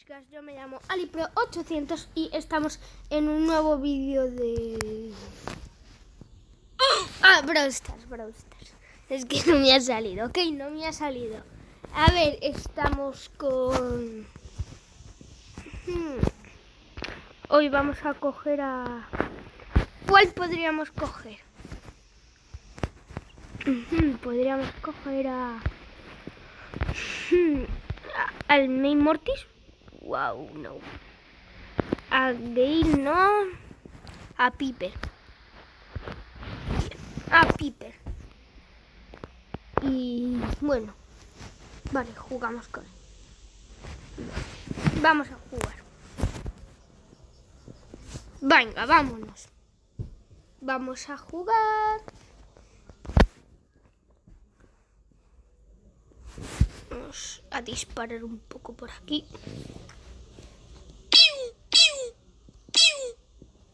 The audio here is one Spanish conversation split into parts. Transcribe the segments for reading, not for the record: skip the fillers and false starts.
chicas, yo me llamo AliPro800 y estamos en un nuevo vídeo de... Brawl Stars. Es que no me ha salido, ¿ok? No me ha salido. A ver, estamos con... Hoy vamos a coger a... ¿Cuál podríamos coger? Podríamos coger a... al Main Mortis. Wow, no. A Gale no. A Piper. A Piper. Y bueno. Vale, jugamos con él. Vamos a jugar. Venga, vámonos. Vamos a jugar. Vamos a disparar un poco por aquí.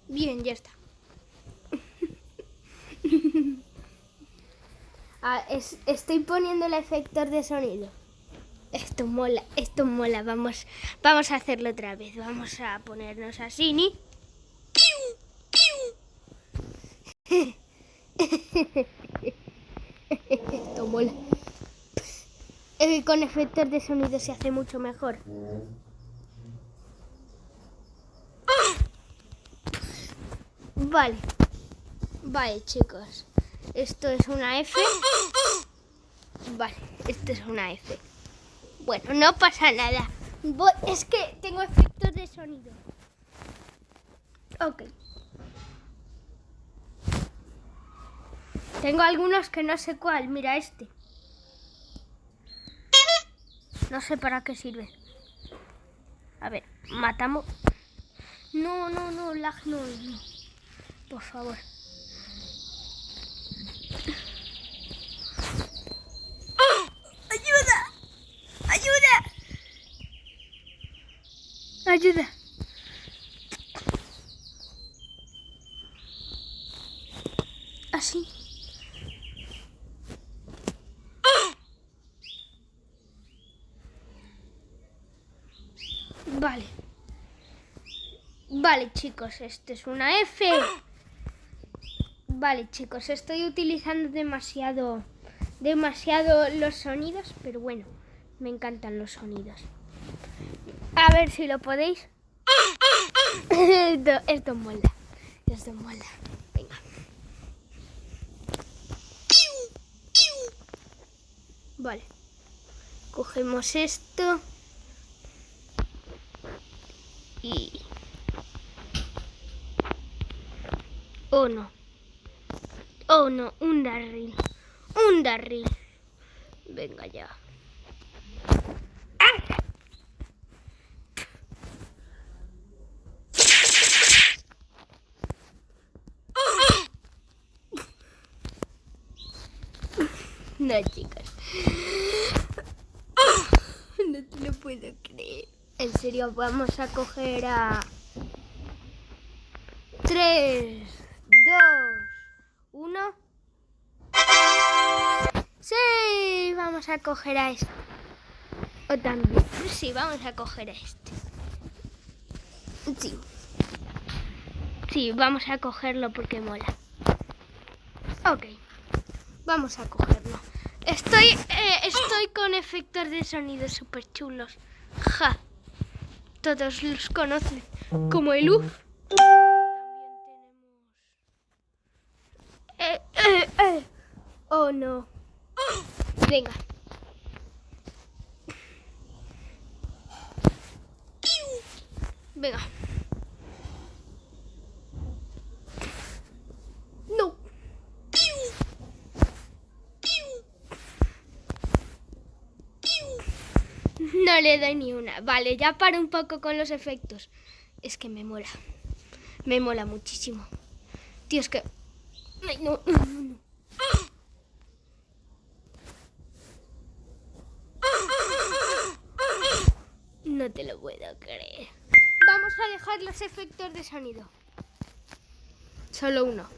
Bien, ya está. Estoy poniendo el efector de sonido. Esto mola. Vamos a hacerlo otra vez. Vamos a ponernos así, ¿ni? Esto mola. Con efectos de sonido se hace mucho mejor. Vale, chicos. Esto es una F. Vale, esto es una F. Bueno, no pasa nada. Es que tengo efectos de sonido. Ok. Tengo algunos que no sé cuál. Mira este. No sé para qué sirve. A ver, matamos. No, lag no. Por favor. ¡Ayuda! Así. Vale, chicos, esto es una F. Vale, chicos, estoy utilizando demasiado los sonidos, pero bueno, me encantan los sonidos. A ver si lo podéis. Esto mola. Venga. Vale. Cogemos esto. Y... Oh no, un Darryl. Venga ya. ¡Ah! No, chicas. No te lo puedo creer. En serio, vamos a coger a... 3, 2, 1. Sí, vamos a coger a este. O también. Sí, vamos a coger a este. Sí, vamos a cogerlo porque mola. Ok, vamos a cogerlo. Estoy con efectos de sonido súper chulos. Ja. Todos los conocen como el UF. Oh no. Venga. Venga. No. No le doy ni una. Vale, ya paro un poco con los efectos. Es que me mola. Me mola muchísimo. Tío, es que... Ay, no. No te lo puedo creer. Vamos a dejar los efectos de sonido. Solo uno.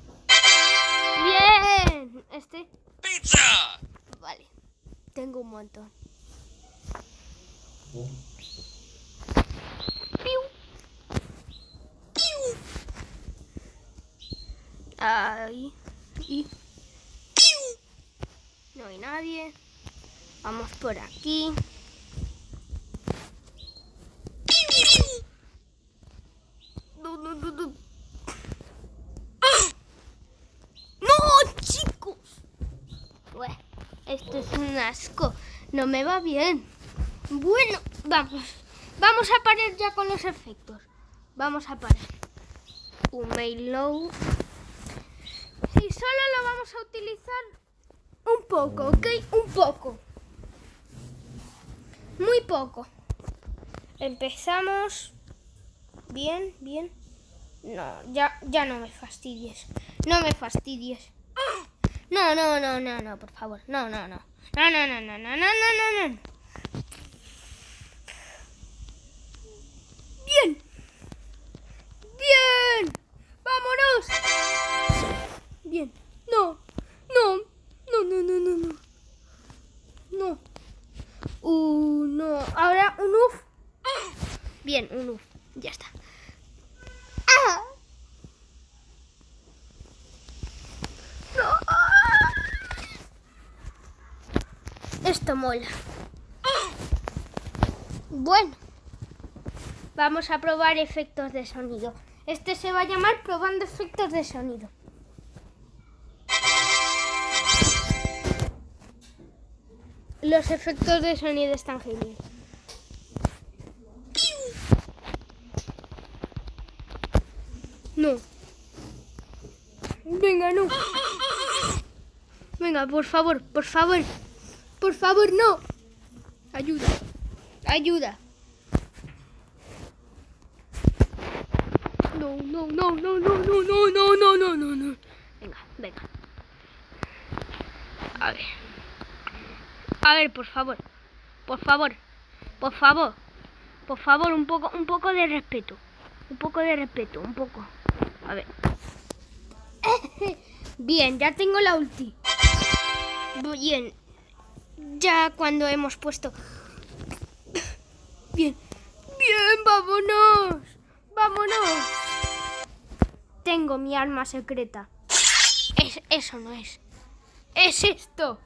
¡Bien! Este. ¡Pizza! Vale. Tengo un montón. Ahí. Y... no hay nadie. Vamos por aquí. ¡No, chicos! Ué, esto es un asco. No me va bien. Bueno, vamos. Vamos a parar ya con los efectos. Vamos a parar. Un mail low. Y solo lo vamos a utilizar un poco, ¿ok? Un poco. Muy poco. Empezamos. Bien, bien. No, ya no me fastidies. No me fastidies. No, por favor. No. No. Bien. Bien. Vámonos. Bien. No. No. No. Ahora un uf. Bien, un uf. Ya está. Esto mola. Bueno, vamos a probar efectos de sonido. Este se va a llamar Probando Efectos de Sonido. Los efectos de sonido están geniales. No. Venga, no. Venga, por favor, no. Ayuda. No. Venga. A ver, por favor, un poco de respeto. Un poco. A ver. Bien, ya tengo la ulti. Bien. Ya cuando hemos puesto... Bien, vámonos. Tengo mi arma secreta. Eso no es. Es esto.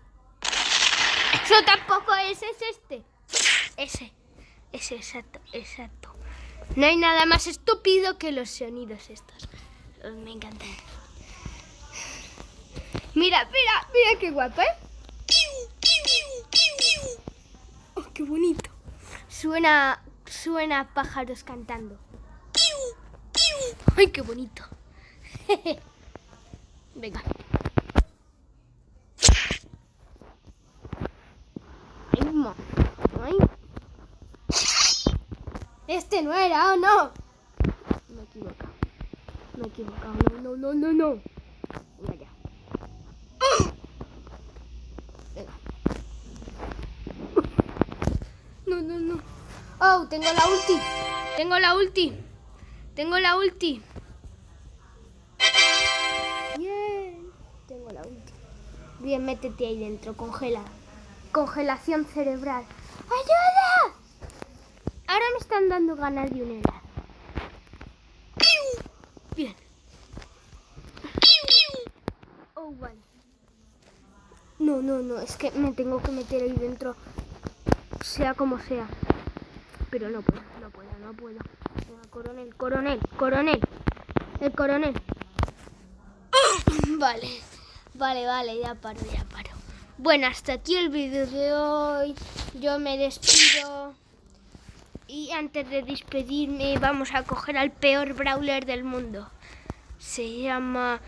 Eso tampoco es este. Ese, exacto. No hay nada más estúpido que los sonidos estos. Me encantan. Mira qué guapa, ¿eh? Oh, qué bonito. Suena a pájaros cantando. Ay, qué bonito. Venga. Ay. Este no era, ¿o no? Me he equivocado. No. Venga ya. Venga. No. Oh, tengo la ulti. Bien. Tengo la ulti. Bien, métete ahí dentro, congela. Congelación cerebral. ¡Ayuda! Ahora me están dando ganas de un helado. Bien. Oh, vale. No, es que me tengo que meter ahí dentro, sea como sea. Pero no puedo. Venga, coronel. El coronel. Vale, ya paro. Bueno, hasta aquí el vídeo de hoy. Yo me despido. Y antes de despedirme, vamos a coger al peor brawler del mundo. Se llama...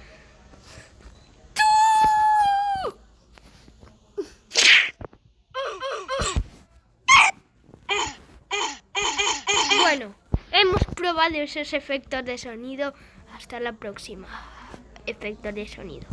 Bueno, hemos probado esos efectos de sonido. Hasta la próxima. Efectos de sonido.